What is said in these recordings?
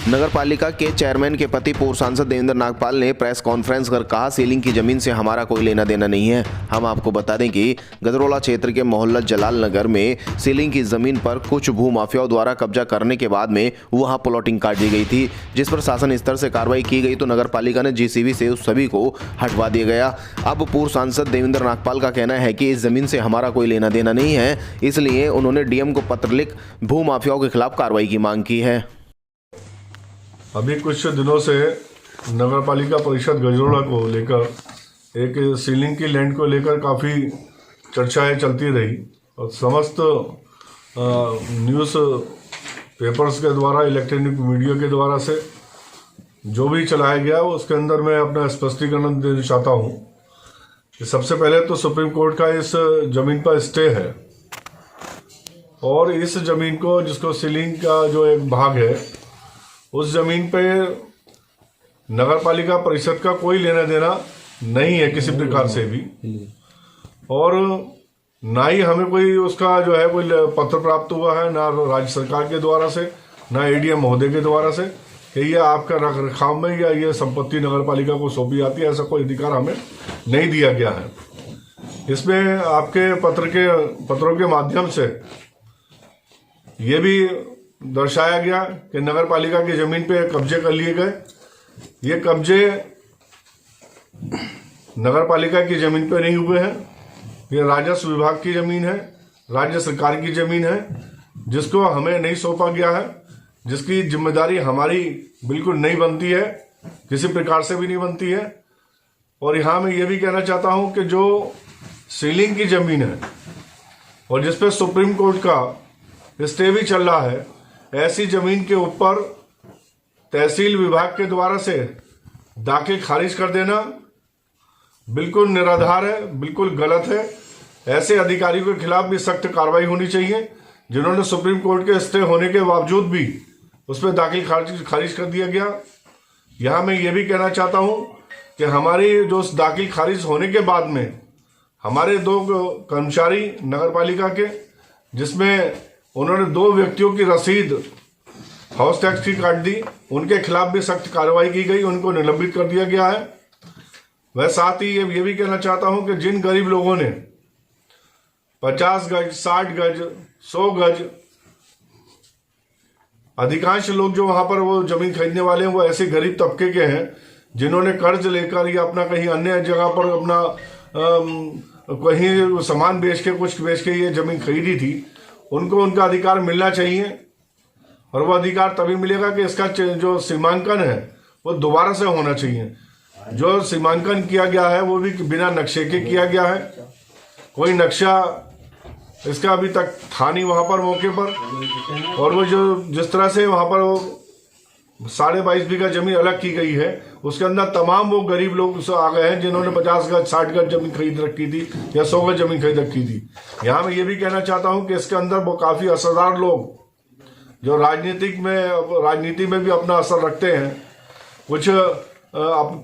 नगर पालिका के चेयरमैन के पति पूर्व सांसद देवेंद्र नागपाल ने प्रेस कॉन्फ्रेंस कर कहा, सीलिंग की जमीन से हमारा कोई लेना देना नहीं है। हम आपको बता दें कि गजरोला क्षेत्र के मोहल्ला जलाल नगर में सीलिंग की जमीन पर कुछ भूमाफियाओं द्वारा कब्जा करने के बाद में वहां प्लॉटिंग काट दी गई थी, जिस पर शासन स्तर से कार्रवाई की गई तो नगर पालिका ने जीसीबी से उस सभी को हटवा दिया गया। अब पूर्व सांसद देवेंद्र नागपाल का कहना है कि इस जमीन से हमारा कोई लेना देना नहीं है, इसलिए उन्होंने डीएम को पत्र लिख भूमाफियाओं के खिलाफ कार्रवाई की मांग की है। अभी कुछ दिनों से नगर पालिका परिषद गजरोला को लेकर एक सीलिंग की लैंड को लेकर काफ़ी चर्चाएं चलती रही और समस्त न्यूज़ पेपर्स के द्वारा, इलेक्ट्रॉनिक मीडिया के द्वारा से जो भी चलाया गया उसके अंदर मैं अपना स्पष्टीकरण देना चाहता हूं कि सबसे पहले तो सुप्रीम कोर्ट का इस जमीन पर स्टे है और इस जमीन को, जिसको सीलिंग का जो एक भाग है, उस जमीन पे नगर पालिका परिषद का कोई लेना देना नहीं है किसी प्रकार से भी, और ना ही हमें कोई उसका जो है कोई पत्र प्राप्त हुआ है, ना राज्य सरकार के द्वारा से, ना एडीएम महोदय के द्वारा से कि ये आपका रख रखाव में या ये संपत्ति नगर पालिका को सौंपी जाती है, ऐसा कोई अधिकार हमें नहीं दिया गया है। इसमें आपके पत्रों के माध्यम से ये भी दर्शाया गया कि नगर पालिका की जमीन पे कब्जे कर लिए गए। ये कब्जे नगर पालिका की जमीन पे नहीं हुए हैं, ये राजस्व विभाग की जमीन है, राज्य सरकार की जमीन है, जिसको हमें नहीं सौंपा गया है, जिसकी जिम्मेदारी हमारी बिल्कुल नहीं बनती है, किसी प्रकार से भी नहीं बनती है। और यहाँ मैं ये भी कहना चाहता हूँ कि जो सीलिंग की जमीन है और जिसपे सुप्रीम कोर्ट का स्टे भी चल रहा है, ऐसी जमीन के ऊपर तहसील विभाग के द्वारा से दाखिल खारिज कर देना बिल्कुल निराधार है, बिल्कुल गलत है। ऐसे अधिकारियों के खिलाफ भी सख्त कार्रवाई होनी चाहिए, जिन्होंने सुप्रीम कोर्ट के स्टे होने के बावजूद भी उस पर दाखिल खारिज कर दिया गया। यहां मैं ये भी कहना चाहता हूं कि हमारी जो दाखिल खारिज होने के बाद में हमारे 2 कर्मचारी नगर पालिका के, जिसमें उन्होंने 2 व्यक्तियों की रसीद हाउस टैक्स की काट दी, उनके खिलाफ भी सख्त कार्रवाई की गई, उनको निलंबित कर दिया गया है। वह साथ ही ये भी कहना चाहता हूं कि जिन गरीब लोगों ने 50 गज, 60 गज, 100 गज, अधिकांश लोग जो वहां पर वो जमीन खरीदने वाले हैं वो ऐसे गरीब तबके के हैं जिन्होंने कर्ज लेकर या अपना कहीं अन्य जगह पर अपना कहीं सामान बेच के, कुछ बेच के ये जमीन खरीदी थी। उनको उनका अधिकार मिलना चाहिए और वो अधिकार तभी मिलेगा कि इसका जो सीमांकन है वो दोबारा से होना चाहिए। जो सीमांकन किया गया है वो भी बिना नक्शे के किया गया है, कोई नक्शा इसका अभी तक था नहीं वहां पर मौके पर। और वो जो जिस तरह से वहां पर वो 22.5 बीघा जमीन अलग की गई है, उसके अंदर तमाम वो गरीब लोग आ गए हैं जिन्होंने 50 गज, 60 गज जमीन खरीद रखी थी या 100 गज जमीन खरीद रखी थी। यहाँ मैं ये भी कहना चाहता हूँ कि इसके अंदर वो काफी असरदार लोग जो राजनीति में भी अपना असर रखते हैं, कुछ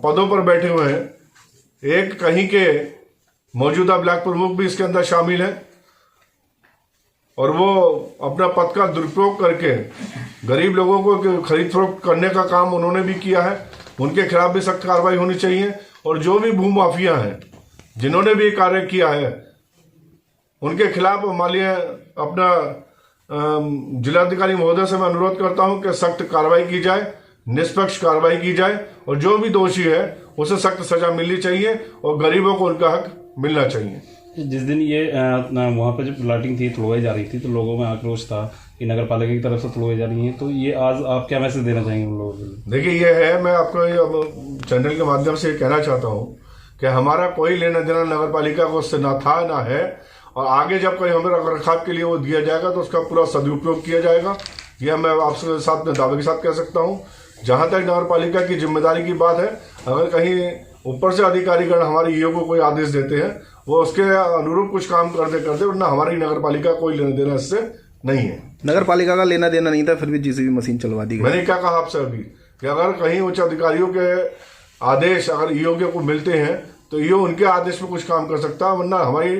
पदों पर बैठे हुए हैं। एक कहीं के मौजूदा ब्लॉक प्रमुख भी इसके अंदर शामिल है और वो अपना पद का दुरुपयोग करके गरीब लोगों को खरीद फरोख्त करने का काम उन्होंने भी किया है। उनके खिलाफ भी सख्त कार्रवाई होनी चाहिए और जो भी भूमाफिया हैं जिन्होंने भी कार्य किया है उनके खिलाफ माननीय अपना जिलाधिकारी महोदय से मैं अनुरोध करता हूं कि सख्त कार्रवाई की जाए, निष्पक्ष कार्रवाई की जाए और जो भी दोषी है उसे सख्त सजा मिलनी चाहिए और गरीबों को उनका हक मिलना चाहिए। जिस दिन ये वहाँ पर जो प्लॉटिंग थी तोड़वाई जा रही थी तो लोगों में आक्रोश था कि नगर पालिका की तरफ से तोड़वाई जा रही है, तो ये आज आप क्या मैसेज देना चाहेंगे उन लोगों को? देखिए, ये है, मैं आपको चैनल के माध्यम से कहना चाहता हूँ कि हमारा कोई लेना देना नगर पालिका को उससे ना था ना है, और आगे जब कोई हमें रख रखाव के लिए वो दिया जाएगा तो उसका पूरा सदुपयोग किया जाएगा। यह मैं आपके साथ में दावे के साथ कह सकता हूँ। जहां तक नगर पालिका की जिम्मेदारी की बात है, अगर कहीं ऊपर से अधिकारीगण हमारे ईओ को कोई आदेश देते हैं, वो उसके अनुरूप कुछ काम करते वरना हमारी नगर पालिका कोई लेना देना इससे नहीं है। नगर पालिका का लेना देना नहीं था, फिर भी जीसीबी मशीन चलवा दी गई। मैंने क्या कहा आपसे अभी कि अगर कहीं उच्च अधिकारियों के आदेश अगर ईओ को मिलते हैं तो ईओ उनके आदेश में कुछ काम कर सकता है, वरना हमारी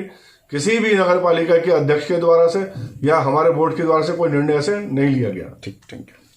किसी भी नगर पालिका के अध्यक्ष के द्वारा से या हमारे बोर्ड के द्वारा से कोई निर्णय ऐसे नहीं लिया गया। ठीक, थैंक यू।